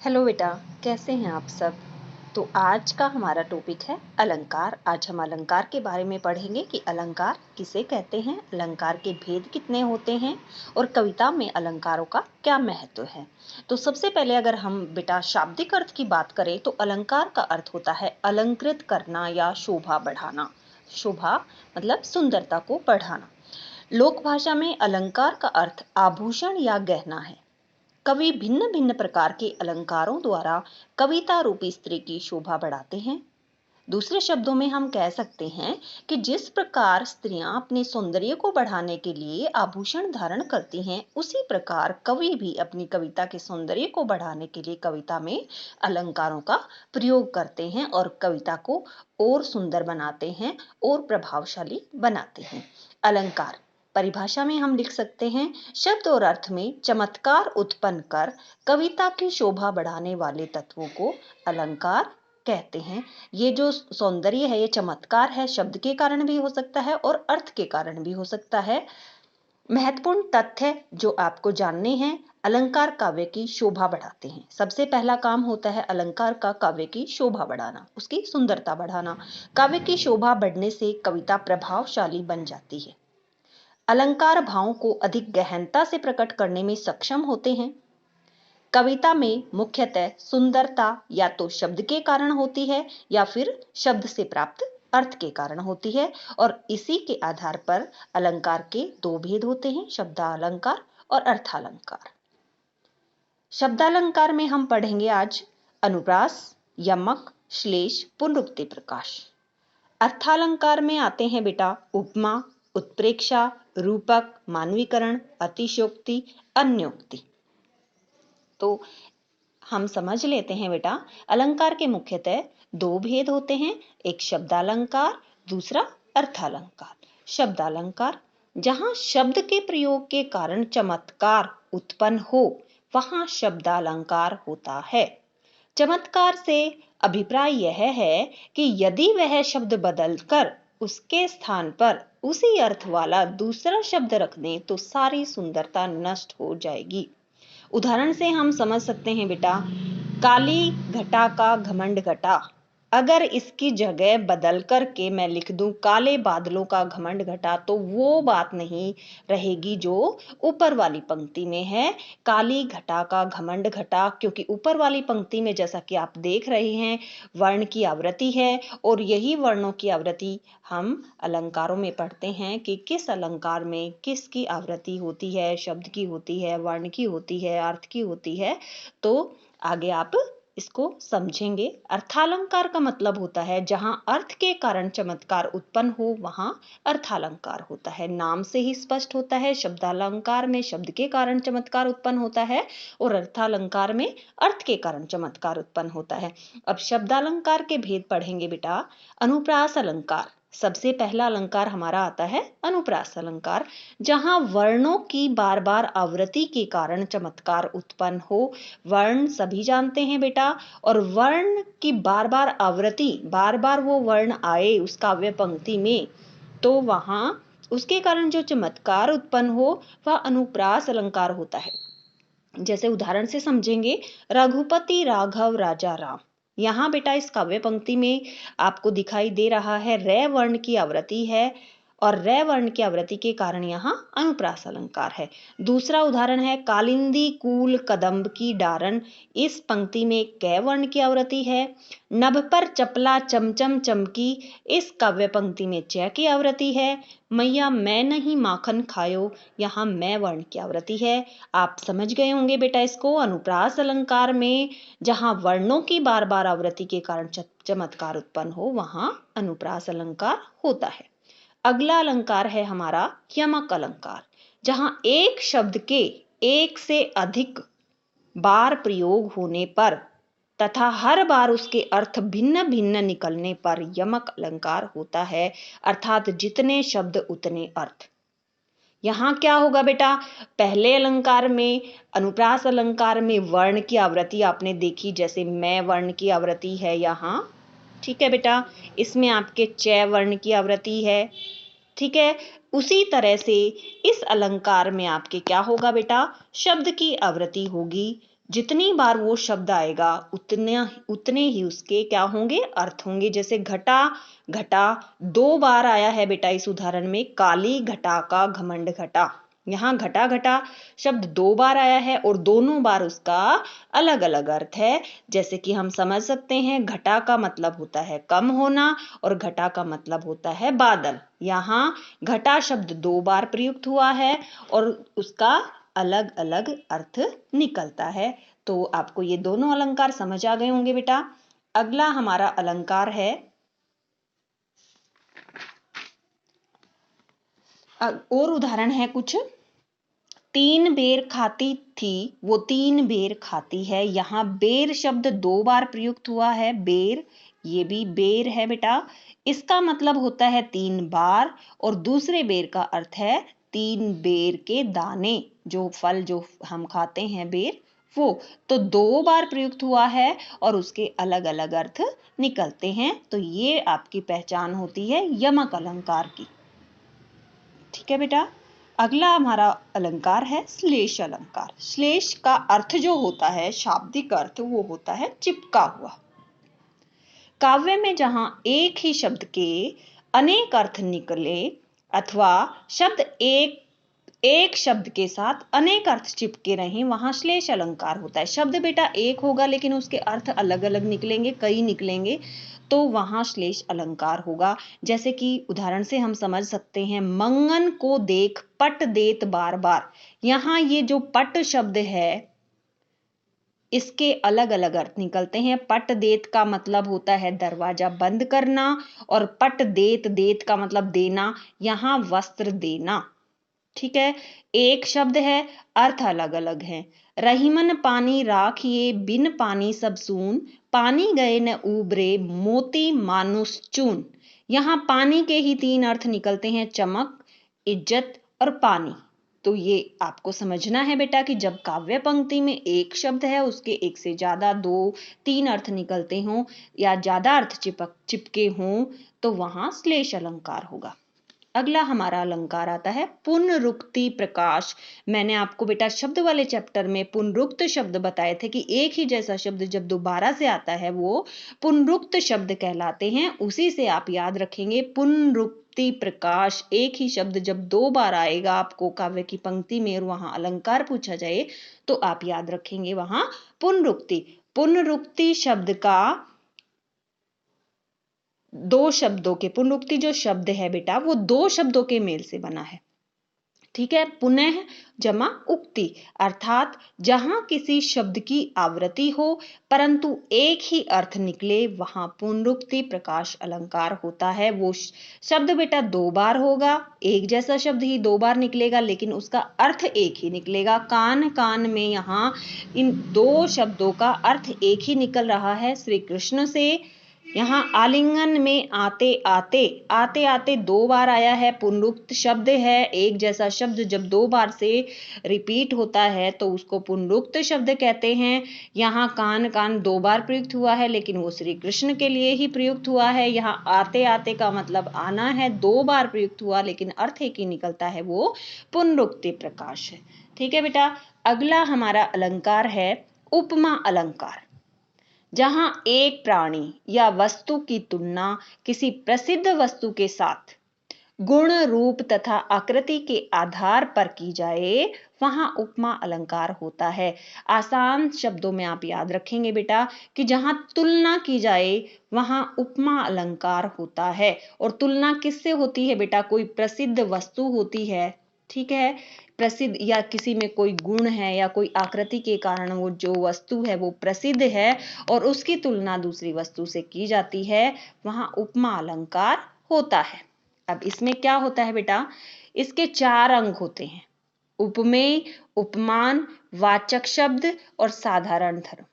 Hello बेटा, कैसे हैं आप सब। तो आज का हमारा टॉपिक है अलंकार। आज हम अलंकार के बारे में पढ़ेंगे कि अलंकार किसे कहते हैं, अलंकार के भेद कितने होते हैं और कविता में अलंकारों का क्या महत्व है। तो सबसे पहले अगर हम बेटा शाब्दिक अर्थ की बात करें तो अलंकार का अर्थ होता है अलंकृत करना या शोभा बढ़ाना। शोभा मतलब सुंदरता को बढ़ाना। लोक भाषा में अलंकार का अर्थ आभूषण या गहना है। कवि भिन्न भिन्न प्रकार के अलंकारों द्वारा कविता रूपी स्त्री की शोभा बढ़ाते हैं। दूसरे शब्दों में हम कह सकते हैं कि जिस प्रकार स्त्रियां अपने सौंदर्य को बढ़ाने के लिए आभूषण धारण करती हैं, उसी प्रकार कवि भी अपनी कविता के सौंदर्य को बढ़ाने के लिए कविता में अलंकारों का प्रयोग करते हैं और कविता को और सुंदर बनाते हैं और प्रभावशाली बनाते हैं। अलंकार परिभाषा में हम लिख सकते हैं, शब्द और अर्थ में चमत्कार उत्पन्न कर कविता की शोभा बढ़ाने वाले तत्वों को अलंकार कहते हैं। ये जो सौंदर्य है, ये चमत्कार है, शब्द के कारण भी हो सकता है और अर्थ के कारण भी हो सकता है। महत्वपूर्ण तथ्य जो आपको जानने हैं, अलंकार काव्य की शोभा बढ़ाते हैं। सबसे पहला काम होता है अलंकार का काव्य की शोभा बढ़ाना, उसकी सुंदरता बढ़ाना। काव्य की शोभा बढ़ने से कविता प्रभावशाली बन जाती है। अलंकार भावों को अधिक गहनता से प्रकट करने में सक्षम होते हैं। कविता में मुख्यतः सुंदरता या तो शब्द के कारण होती है या फिर शब्द से प्राप्त अर्थ के कारण होती है, और इसी के आधार पर अलंकार के दो भेद होते हैं, शब्दालंकार और अर्थालंकार। शब्दालंकार में हम पढ़ेंगे आज अनुप्रास, यमक, श्लेष, पुनरुक्ति, प्रकाश। अर्थालंकार में आते हैं बेटा उपमा, उत्प्रेक्षा, रूपक, मानवीकरण, अतिशयोक्ति, अन्योक्ति। तो हम समझ लेते हैं बेटा, अलंकार के मुख्यतः दो भेद होते हैं, एक शब्दालंकार, दूसरा अर्थालंकार। शब्दालंकार जहां शब्द के प्रयोग के कारण चमत्कार उत्पन्न हो, वहां शब्दालंकार होता है। चमत्कार से अभिप्राय यह है कि यदि वह शब्द बदलकर उसके स्थान पर उसी अर्थ वाला दूसरा शब्द रख दें तो सारी सुंदरता नष्ट हो जाएगी। उदाहरण से हम समझ सकते हैं बेटा, काली घटा का घमंड घटा। अगर इसकी जगह बदल करके मैं लिख दूं काले बादलों का घमंड घटा, तो वो बात नहीं रहेगी जो ऊपर वाली पंक्ति में है, काली घटा का घमंड घटा। क्योंकि ऊपर वाली पंक्ति में जैसा कि आप देख रहे हैं वर्ण की आवृत्ति है, और यही वर्णों की आवृत्ति हम अलंकारों में पढ़ते हैं कि किस अलंकार में किसकी आवृत्ति होती है, शब्द की होती है, वर्ण की होती है, अर्थ की होती है। तो आगे आप इसको समझेंगे। अर्थालंकार का मतलब होता है जहां अर्थ के कारण चमत्कार उत्पन्न हो, वहां अर्थालंकार होता है। नाम से ही स्पष्ट होता है, शब्दालंकार में शब्द के कारण चमत्कार उत्पन्न होता है और अर्थालंकार में अर्थ के कारण चमत्कार उत्पन्न होता है। अब शब्दालंकार के भेद पढ़ेंगे बेटा। अनुप्रास अलंकार, सबसे पहला अलंकार हमारा आता है अनुप्रास अलंकार, जहां वर्णों की बार बार आवृत्ति के कारण चमत्कार उत्पन्न हो। वर्ण सभी जानते हैं बेटा, और वर्ण की बार बार आवृत्ति, बार बार वो वर्ण आए उस काव्य पंक्ति में, तो वहां उसके कारण जो चमत्कार उत्पन्न हो वह अनुप्रास अलंकार होता है। जैसे उदाहरण से समझेंगे, रघुपति राघव राजा राम। यहाँ बेटा इस काव्य पंक्ति में आपको दिखाई दे रहा है रे वर्ण की आवृत्ति है, और रे वर्ण की आवृत्ति के कारण यहाँ अनुप्रास अलंकार है। दूसरा उदाहरण है कालिंदी कूल कदम्ब की डारन। इस पंक्ति में कै वर्ण की आवृत्ति है। नभ पर चपला चमचम चमकी, इस काव्य पंक्ति में च की आवृत्ति है। मैया मैं नहीं माखन खायो, यहाँ मैं वर्ण की आवृत्ति है। आप समझ गए होंगे बेटा इसको। अनुप्रास अलंकार में जहां वर्णों की बार बार आवृत्ति के कारण चमत्कार उत्पन्न हो, वहां अनुप्रास अलंकार होता है। अगला अलंकार है हमारा यमक अलंकार, जहां एक शब्द के एक से अधिक बार प्रयोग होने पर तथा हर बार उसके अर्थ भिन्न भिन्न निकलने पर यमक अलंकार होता है, अर्थात जितने शब्द उतने अर्थ। यहाँ क्या होगा बेटा, पहले अलंकार में अनुप्रास अलंकार में वर्ण की आवृत्ति आपने देखी, जैसे मैं वर्ण की आवृत्ति है यहाँ, ठीक है बेटा। इसमें आपके च वर्ण की आवृत्ति है, ठीक है। उसी तरह से इस अलंकार में आपके क्या होगा बेटा, शब्द की आवृत्ति होगी, जितनी बार वो शब्द आएगा उतने ही उसके क्या होंगे, अर्थ होंगे। जैसे घटा, घटा 2 बार आया है बेटा इस उदाहरण में, काली घटा का घमंड घटा। यहाँ घटा घटा शब्द 2 बार आया है और दोनों बार उसका अलग अलग अर्थ है। जैसे कि हम समझ सकते हैं, घटा का मतलब होता है कम होना और घटा का मतलब होता है बादल। यहाँ घटा शब्द 2 बार प्रयुक्त हुआ है और उसका अलग अलग अर्थ निकलता है। तो आपको ये दोनों अलंकार समझ आ गए होंगे बेटा। अगला हमारा अलंकार है, और उदाहरण है कुछ। 3 बेर खाती थी वो 3 बेर खाती है। यहाँ बेर शब्द 2 बार प्रयुक्त हुआ है। बेर, ये भी बेर है बेटा। इसका मतलब होता है 3 बार और दूसरे बेर का अर्थ है 3 बेर के दाने, जो फल जो हम खाते हैं बेर, वो तो 2 बार प्रयुक्त हुआ है और उसके अलग अलग अर्थ निकलते हैं। तो ये आपकी पहचान होती है यमक अलंकार की। ठीक है बेटा। अगला हमारा अलंकार है श्लेष अलंकार। श्लेष का अर्थ जो होता है, शाब्दिक अर्थ, वो होता है चिपका हुआ। काव्य में जहां एक ही शब्द के अनेक अर्थ निकले अथवा शब्द एक शब्द के साथ अनेक अर्थ चिपके रहें, वहां श्लेष अलंकार होता है। शब्द बेटा एक होगा लेकिन उसके अर्थ अलग अलग निकलेंगे, कई निकलेंगे, तो वहां श्लेष अलंकार होगा। जैसे कि उदाहरण से हम समझ सकते हैं, मंगन को देख पट देत बार बार। यहाँ ये जो पट शब्द है इसके अलग अलग अर्थ निकलते हैं। पट देत का मतलब होता है दरवाजा बंद करना और पट देत, देत का मतलब देना, यहाँ वस्त्र देना। ठीक है, एक शब्द है, अर्थ अलग अलग हैं। रहीमन पानी राखिए बिन पानी सब सून, पानी गए न उबरे मोती मानुष चून। यहाँ पानी के ही 3 अर्थ निकलते हैं, चमक, इज्जत और पानी। तो ये आपको समझना है बेटा कि जब काव्य पंक्ति में एक शब्द है उसके एक से ज्यादा 2, 3 अर्थ निकलते हों या ज्यादा अर्थ चिपके हों तो वहां श्लेष अलंकार होगा। अगला हमारा अलंकार आता है पुनरुक्ति प्रकाश। मैंने आपको बेटा शब्द वाले चैप्टर में पुनरुक्त शब्द बताए थे कि एक ही जैसा शब्द जब दोबारा से आता है वो पुनरुक्त शब्द कहलाते हैं। उसी से आप याद रखेंगे पुनरुक्ति प्रकाश। एक ही शब्द जब 2 बार आएगा आपको काव्य की पंक्ति में और वहां अलंकार पूछा जाए तो आप याद रखेंगे वहां पुनरुक्ति। पुनरुक्ति शब्द का 2 शब्दों के, पुनरुक्ति जो शब्द है बेटा वो 2 शब्दों के मेल से बना है। ठीक है, पुनः जमा उक्ति, अर्थात जहां किसी शब्द की आवृत्ति हो परंतु एक ही अर्थ निकले वहां पुनरुक्ति प्रकाश अलंकार होता है। वो शब्द बेटा 2 बार होगा, एक जैसा शब्द ही 2 बार निकलेगा लेकिन उसका अर्थ एक ही निकलेगा। कान कान में यहाँ इन 2 शब्दों का अर्थ एक ही निकल रहा है, श्री कृष्ण से। यहाँ आलिंगन में आते आते, आते आते 2 बार आया है, पुनरुक्त शब्द है। एक जैसा शब्द जब 2 बार से रिपीट होता है तो उसको पुनरुक्त शब्द कहते हैं। यहाँ कान कान 2 बार प्रयुक्त हुआ है लेकिन वो श्री कृष्ण के लिए ही प्रयुक्त हुआ है। यहाँ आते आते का मतलब आना है, 2 बार प्रयुक्त हुआ लेकिन अर्थ एक ही निकलता है, वो पुनरुक्ति प्रकाश है। ठीक है बेटा। अगला हमारा अलंकार है उपमा अलंकार। जहां एक प्राणी या वस्तु की तुलना किसी प्रसिद्ध वस्तु के साथ गुण, रूप तथा आकृति के आधार पर की जाए वहां उपमा अलंकार होता है। आसान शब्दों में आप याद रखेंगे बेटा कि जहां तुलना की जाए वहां उपमा अलंकार होता है। और तुलना किससे होती है बेटा? कोई प्रसिद्ध वस्तु होती है, ठीक है, प्रसिद्ध, या किसी में कोई गुण है या कोई आकृति के कारण वो जो वस्तु है वो प्रसिद्ध है और उसकी तुलना दूसरी वस्तु से की जाती है, वहां उपमा अलंकार होता है। अब इसमें क्या होता है बेटा? इसके 4 अंग होते हैं, उपमेय, उपमान, वाचक शब्द और साधारण धर्म।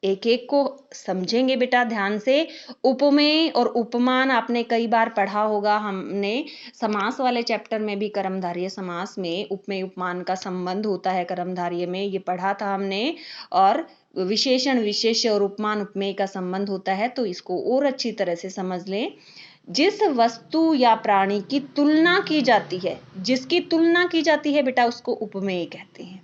एक एक को समझेंगे बेटा ध्यान से। उपमेय और उपमान आपने कई बार पढ़ा होगा, हमने समास वाले चैप्टर में भी कर्मधारय समास में उपमेय उपमान का संबंध होता है, कर्मधारय में ये पढ़ा था हमने। और विशेषण विशेष्य और उपमान उपमेय का संबंध होता है, तो इसको और अच्छी तरह से समझ लें। जिस वस्तु या प्राणी की तुलना की जाती है, जिसकी तुलना की जाती है बेटा उसको उपमेय कहते हैं।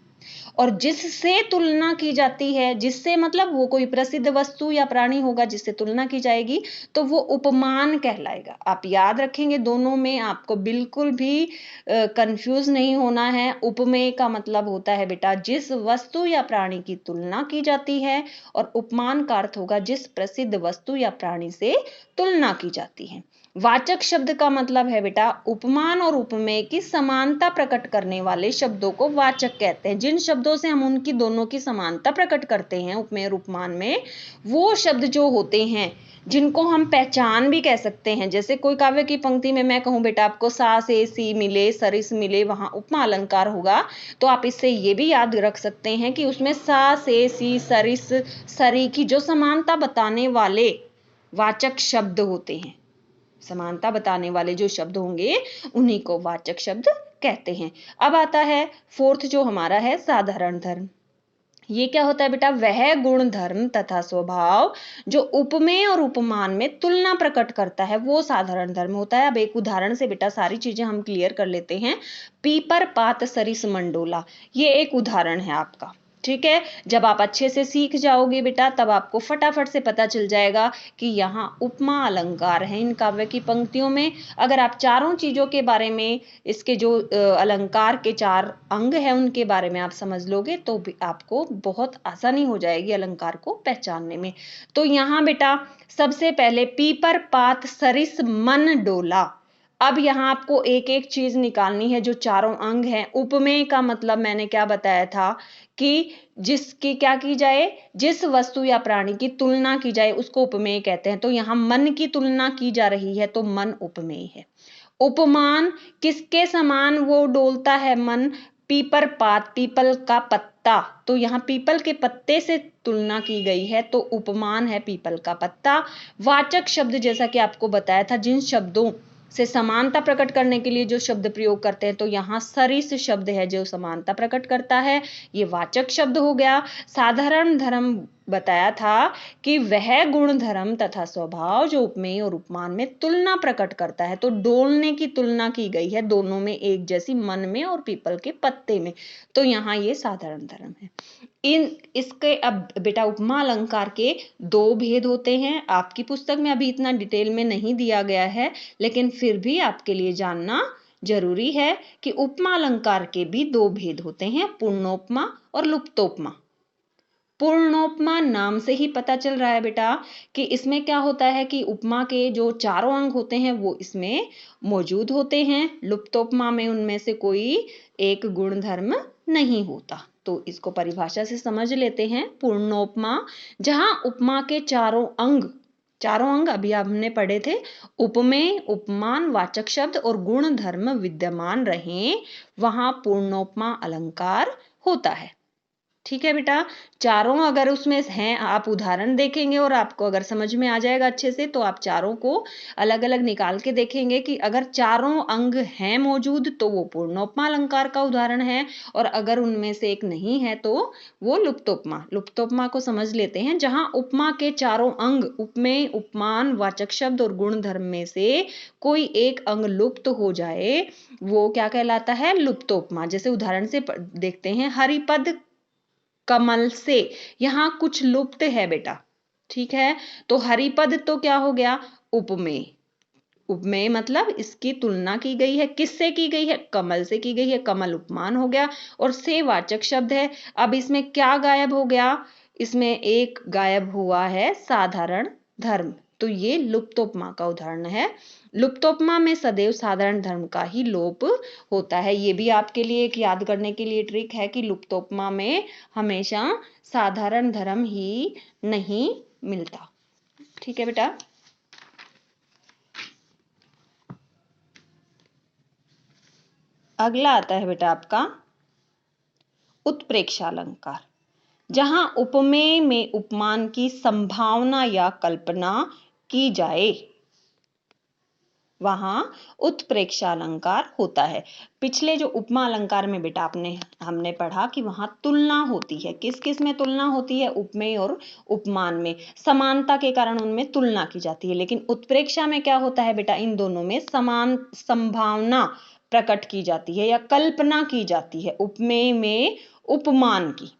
और जिससे तुलना की जाती है, जिससे मतलब वो कोई प्रसिद्ध वस्तु या प्राणी होगा जिससे तुलना की जाएगी, तो वो उपमान कहलाएगा। आप याद रखेंगे, दोनों में आपको बिल्कुल भी कंफ्यूज नहीं होना है। उपमेय का मतलब होता है बेटा जिस वस्तु या प्राणी की तुलना की जाती है, और उपमान का अर्थ होगा जिस प्रसिद्ध वस्तु या प्राणी से तुलना की जाती है। वाचक शब्द का मतलब है बेटा उपमान और उपमेय की समानता प्रकट करने वाले शब्दों को वाचक कहते हैं। जिन शब्दों से हम उनकी दोनों की समानता प्रकट करते हैं उपमेय और उपमान में, वो शब्द जो होते हैं जिनको हम पहचान भी कह सकते हैं। जैसे कोई काव्य की पंक्ति में मैं कहूं बेटा आपको सा से सी मिले, सरिस मिले, वहां उपमा अलंकार होगा, तो आप इससे ये भी याद रख सकते हैं कि उसमें सा से सी, सरिस, सरी की जो समानता बताने वाले वाचक शब्द होते हैं, समानता बताने वाले जो शब्द होंगे उन्हीं को वाचक शब्द कहते हैं। अब आता है फोर्थ जो हमारा है साधारण धर्म। ये क्या होता है बेटा? वह गुण, धर्म तथा स्वभाव जो उपमेय और उपमान में तुलना प्रकट करता है वो साधारण धर्म होता है। अब एक उदाहरण से बेटा सारी चीजें हम क्लियर कर लेते हैं। पीपर पात सरिस मंडोला, ये एक उदाहरण है आपका, ठीक है। जब आप अच्छे से सीख जाओगे बेटा तब आपको फटाफट से पता चल जाएगा कि यहाँ उपमा अलंकार है इन काव्य की पंक्तियों में। अगर आप चारों चीजों के बारे में, इसके जो अलंकार के 4 अंग हैं उनके बारे में आप समझ लोगे तो भी आपको बहुत आसानी हो जाएगी अलंकार को पहचानने में। तो यहाँ बेटा सबसे पहले पीपर पात सरिस मन डोला। अब यहाँ आपको एक एक चीज निकालनी है जो चारों अंग हैं। उपमेय का मतलब मैंने क्या बताया था कि जिसकी क्या की जाए, जिस वस्तु या प्राणी की तुलना की जाए उसको उपमेय कहते हैं। तो यहाँ मन की तुलना की जा रही है तो मन उपमेय है। उपमान, किसके समान वो डोलता है मन? पीपर पात, पीपल का पत्ता, तो यहाँ पीपल के पत्ते से तुलना की गई है तो उपमान है पीपल का पत्ता। वाचक शब्द जैसा कि आपको बताया था जिन शब्दों से समानता प्रकट करने के लिए जो शब्द प्रयोग करते हैं, तो यहाँ सरिस शब्द है जो समानता प्रकट करता है, ये वाचक शब्द हो गया। साधारण धर्म बताया था कि वह गुण, धर्म तथा स्वभाव जो उपमेय और उपमान में तुलना प्रकट करता है, तो डोलने की तुलना की गई है दोनों में एक जैसी, मन में और पीपल के पत्ते में, तो यहाँ ये साधारण धर्म है। इसके अब बेटा उपमा अलंकार के 2 भेद होते हैं। आपकी पुस्तक में अभी इतना डिटेल में नहीं दिया गया है, लेकिन फिर भी आपके लिए जानना जरूरी है कि उपमा अलंकार के भी 2 भेद होते हैं, पूर्णोपमा और लुप्तोपमा। पूर्णोपमा नाम से ही पता चल रहा है बेटा कि इसमें क्या होता है कि उपमा के जो चारों अंग होते हैं वो इसमें मौजूद होते हैं। लुप्तोपमा में उनमें से कोई एक गुण धर्म नहीं होता। तो इसको परिभाषा से समझ लेते हैं। पूर्णोपमा, जहां उपमा के चारों अंग अभी हमने पढ़े थे, उपमेय, उपमान, वाचक शब्द और गुण धर्म विद्यमान रहे, वहां पूर्णोपमा अलंकार होता है। ठीक है बेटा, चारों अगर उसमें हैं, आप उदाहरण देखेंगे और आपको अगर समझ में आ जाएगा अच्छे से, तो आप चारों को अलग अलग निकाल के देखेंगे कि अगर चारों अंग हैं मौजूद तो वो पूर्णोपमा अलंकार का उदाहरण है, और अगर उनमें से एक नहीं है तो वो लुप्तोपमा को समझ लेते हैं। जहां उपमा के चारों अंग, उपमेय, उपमान, वाचक शब्द और गुण धर्म में से कोई एक अंग लुप्त हो जाए वो क्या कहलाता है? लुप्तोपमा। जैसे उदाहरण से देखते हैं, हरिपद कमल से, यहां कुछ लुप्त है बेटा, ठीक है। तो हरिपद तो क्या हो गया? उपमेय। उपमेय मतलब इसकी तुलना की गई है, किससे की गई है? कमल से की गई है, कमल उपमान हो गया, और से वाचक शब्द है। अब इसमें क्या गायब हो गया? इसमें एक गायब हुआ है साधारण धर्म, तो ये लुप्तोपमा का उदाहरण है। लुप्तोपमा में सदैव साधारण धर्म का ही लोप होता है। ये भी आपके लिए एक याद करने के लिए ट्रिक है कि लुप्तोपमा में हमेशा साधारण धर्म ही नहीं मिलता। ठीक है बेटा। अगला आता है बेटा आपका उत्प्रेक्षालंकार। जहां उपमेय में उपमान की संभावना या कल्पना की जाए वहां उत्प्रेक्षालंकार होता है। पिछले जो उपमा अलंकार में बेटा हमने पढ़ा कि वहां तुलना होती है। किस किस में तुलना होती है? उपमेय और उपमान में। समानता के कारण उनमें तुलना की जाती है। लेकिन उत्प्रेक्षा में क्या होता है बेटा? इन दोनों में समान संभावना प्रकट की जाती है या कल्पना की जाती है। उपमेय में उपमान की।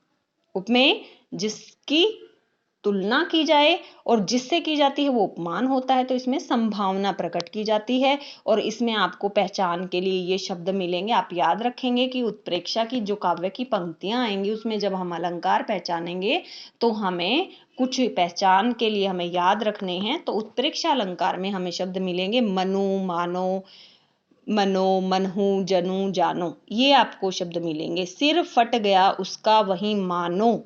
उपमेय जिसकी तुलना की जाए और जिससे की जाती है वो उपमान होता है, तो इसमें संभावना प्रकट की जाती है। और इसमें आपको पहचान के लिए ये शब्द मिलेंगे। आप याद रखेंगे कि उत्प्रेक्षा की जो काव्य की पंक्तियां आएंगी उसमें जब हम अलंकार पहचानेंगे तो हमें कुछ पहचान के लिए हमें याद रखने हैं। तो उत्प्रेक्षा अलंकार में हमें शब्द मिलेंगे मनु, मानो, मनो, मनहु, जनु, जानो, ये आपको शब्द मिलेंगे। सिर फट गया उसका वही मानो।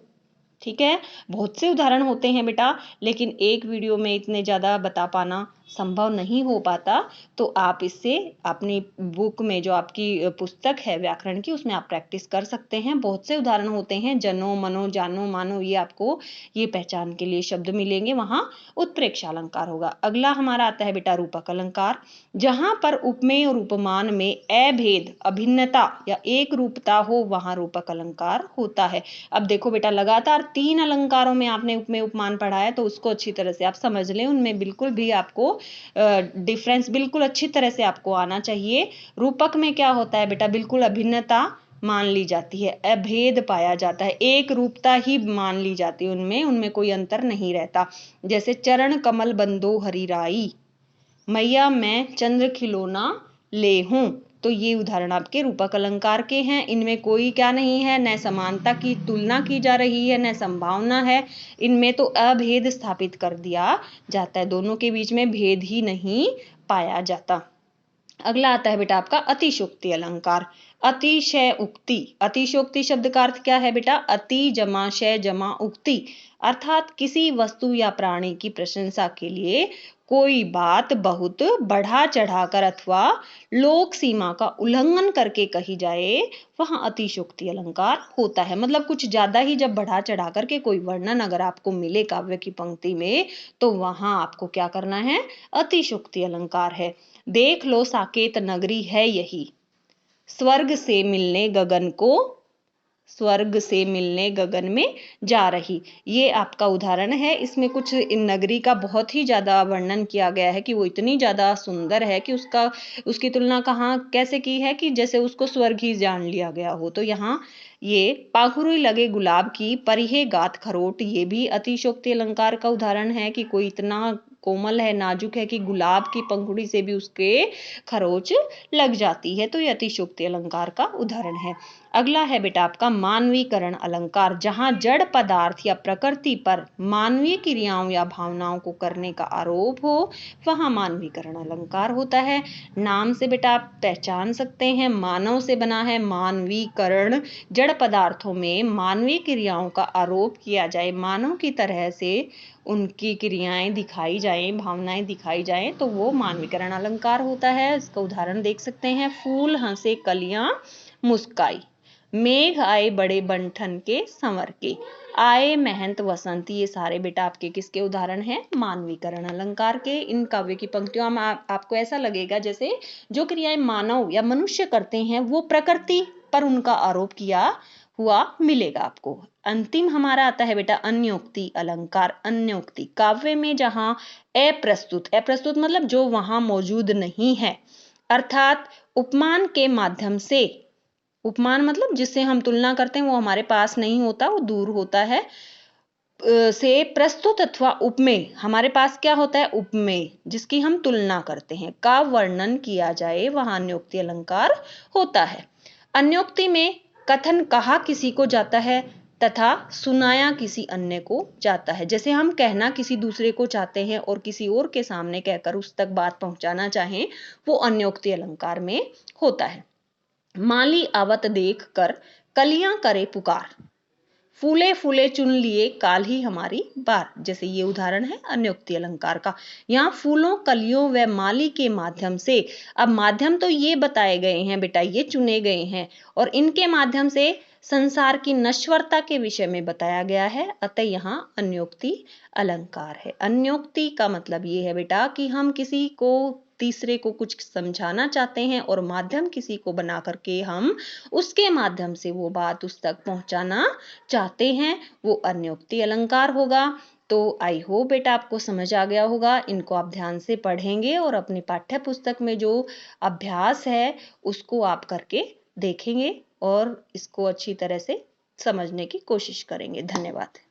ठीक है, बहुत से उदाहरण होते हैं बेटा, लेकिन एक वीडियो में इतने ज़्यादा बता पाना संभव नहीं हो पाता। तो आप इससे अपनी बुक में जो आपकी पुस्तक है व्याकरण की उसमें आप प्रैक्टिस कर सकते हैं। बहुत से उदाहरण होते हैं, जनो, मनो, जानो, मानो, ये आपको ये पहचान के लिए शब्द मिलेंगे, वहाँ उत्प्रेक्षा अलंकार होगा। अगला हमारा आता है बेटा रूपक अलंकार, जहां पर उपमेय और उपमान में अभेद, अभिन्नता या एक रूपता हो वहां रूपक अलंकार होता है। अब देखो बेटा, लगातार 3 अलंकारों में आपने उपमेय उपमान पढ़ा है, तो उसको अच्छी तरह से आप समझ लें। उनमें बिल्कुल भी आपको डिफरेंस बिल्कुल अच्छी तरह से आपको आना चाहिए। रूपक में क्या होता है बेटा, बिल्कुल अभिन्नता मान ली जाती है, अभेद पाया जाता है, एक रूपता ही मान ली जाती है, उनमें कोई अंतर नहीं रहता। जैसे चरण कमल बंदो हरिराई, मैया मैं चंद्र खिलौना ले हूं, तो ये उदाहरण आपके रूपक अलंकार के हैं। इनमें कोई क्या नहीं है, न समानता की तुलना की जा रही है, न संभावना है, इनमें तो अभेद स्थापित कर दिया जाता है, दोनों के बीच में भेद ही नहीं पाया जाता। अगला आता है बेटा आपका अतिशोक्ति अलंकार। अतिशय उक्ति, अतिशोक्ति शब्द का अर्थ क्या है बेटा, अति जमा शय जमा उक्ति, अर्थात किसी वस्तु या प्राणी की प्रशंसा के लिए कोई बात बहुत बढ़ा चढ़ाकर अथवा लोक सीमा का उल्लंघन करके कही जाए, वहां अतिशोक्ति अलंकार होता है। मतलब कुछ ज्यादा ही जब बढ़ा चढ़ा करके कोई वर्णन अगर आपको मिले काव्य की पंक्ति में, तो वहां आपको क्या करना है, अतिशोक्ति अलंकार है। देख लो साकेत नगरी है यही, स्वर्ग से मिलने गगन को, स्वर्ग से मिलने गगन में जा रही, ये आपका उदाहरण है। इसमें कुछ इन नगरी का बहुत ही ज्यादा वर्णन किया गया है कि वो इतनी ज्यादा सुंदर है कि उसकी तुलना कहाँ कैसे की है कि जैसे उसको स्वर्ग ही जान लिया गया हो। तो यहाँ ये पाखुरी लगे गुलाब की परिहे गात खरोट, ये भी अतिशोक्ति अलंकार का उदाहरण है कि कोई इतना कोमल है, नाजुक है कि गुलाब की पंखुड़ी से भी उसके खरोच लग जाती है, तो ये अतिशोक्ति अलंकार का उदाहरण है। अगला है बेटा आपका मानवीकरण अलंकार, जहां जड़ पदार्थ या प्रकृति पर मानवीय क्रियाओं या भावनाओं को करने का आरोप हो, वहां मानवीकरण अलंकार होता है। नाम से बेटा आप पहचान सकते हैं, मानव से बना है मानवीकरण, जड़ पदार्थों में मानवीय क्रियाओं का आरोप किया जाए, मानव की तरह से उनकी क्रियाएं दिखाई जाएं, भावनाएं दिखाई जाएं, तो वो मानवीकरण अलंकार होता है। इसका उदाहरण देख सकते हैं, फूल हंसे कलियां मुस्काई, मेघ आए बड़े बंठन के संवर के, आए महंत वसंती, ये सारे बेटा आपके किसके उदाहरण हैं, मानवीकरण अलंकार के। इन काव्य की पंक्तियों में आपको ऐसा लगेगा जैसे जो क्रियाएं मानव या मनुष्य करते हैं वो प्रकृति पर उनका आरोप किया हुआ मिलेगा आपको। अंतिम हमारा आता है बेटा अन्योक्ति अलंकार। अन्योक्ति काव्य में जहां अप्रस्तुत मतलब जो वहां मौजूद नहीं है, अर्थात उपमान के माध्यम से, उपमान मतलब जिससे हम तुलना करते हैं वो हमारे पास नहीं होता, वो दूर होता है, से प्रस्तुत अथवा उपमेय, हमारे पास क्या होता है, उपमेय जिसकी हम तुलना करते हैं, का वर्णन किया जाए, वहां अन्योक्ति अलंकार होता है। अन्योक्ति में कथन कहा किसी को जाता है तथा सुनाया किसी अन्य को जाता है। जैसे हम कहना किसी दूसरे को चाहते हैं और किसी और के सामने कहकर उस तक बात पहुंचाना चाहें, वो अन्योक्ति अलंकार में होता है। माली आवत देख कर कलियां करे पुकार, फूले फूले चुन लिए काल ही हमारी बार, जैसे ये उदाहरण है अन्योक्ति अलंकार का। यहाँ फूलों, कलियों व माली के माध्यम से, अब माध्यम तो ये बताए गए हैं बेटा, ये चुने गए हैं और इनके माध्यम से संसार की नश्वरता के विषय में बताया गया है, अतः यहाँ अन्योक्ति अलंकार है। अन्योक्ति का मतलब ये है बेटा कि हम किसी को, तीसरे को कुछ समझाना चाहते हैं और माध्यम किसी को बना करके हम उसके माध्यम से वो बात उस तक पहुंचाना चाहते हैं, वो अन्योक्ति अलंकार होगा। तो आई होप बेटा आपको समझ आ गया होगा। इनको आप ध्यान से पढ़ेंगे और अपनी पाठ्य पुस्तक में जो अभ्यास है उसको आप करके देखेंगे और इसको अच्छी तरह से समझने की कोशिश करेंगे। धन्यवाद।